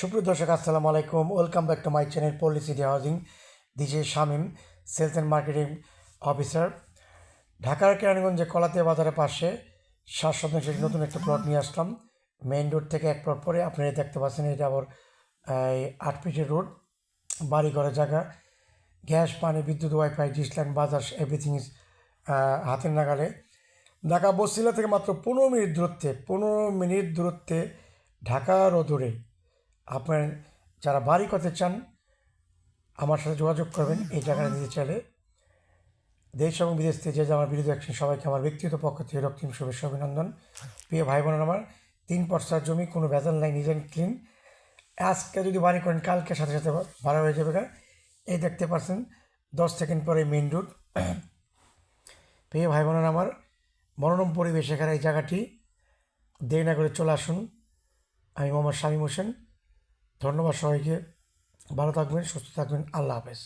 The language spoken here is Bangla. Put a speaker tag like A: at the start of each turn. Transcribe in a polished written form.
A: সুপ্রিয় দর্শক আসসালামু আলাইকুম, welcome back to my channel পলিসিটি housing. This is Shamim, sales and marketing officer. ঢাকার কেরানীগঞ্জে কলাতিয়া বাজারের পাশে 7 শতাংশ নতুন একটা প্লট নিয়ে আসলাম। মেইন রোড থেকে এক প্লট পরে আপনারা দেখতে পাচ্ছেন, এটা আবার 8 ফিটের রোড, বাড়ি ঘরের জায়গা, গ্যাস, পানি, বিদ্যুৎ, ওয়াইফাই, ডিশ লাইন, বাজার, এভরিথিং ইজ হাতের নাগালে। ঢাকা বসিলা থেকে মাত্র 15 মিনিট দূরত্বে ঢাকা রোদুরে। আপনার যারা বাড়ি করতে চান আমার সাথে যোগাযোগ করবেন এই জায়গাটা নিতে চাইলে। দেশ এবং বিদেশ থেকে যে আমার ভিডিও দেখছেন সবাইকে আমার ব্যক্তিগত পক্ষ থেকে রক্তিম শুভেচ্ছা অভিনন্দন। প্রিয় ভাই বোনেরা আমার, 3 পর্সার জমি, কোনো ভেজাল নাই, নিজ অ্যান্ড ক্লিন। আজকে যদি বাড়ি করেন কালকে সাথে সাথে ভাড়া হয়ে যাবে। এই দেখতে পাচ্ছেন 10 সেকেন্ড পরে মেইন রোড। প্রিয় ভাই বোনেরা আমার, মনোরম পরিবেশ এখানে এই জায়গাটি। দেরি না করে চলে আসুন। আমি মোহাম্মদ শামীম হোসেন। ধন্যবাদ সবাইকে। ভালো থাকবেন, সুস্থ থাকবেন। আল্লাহ হাফেজ।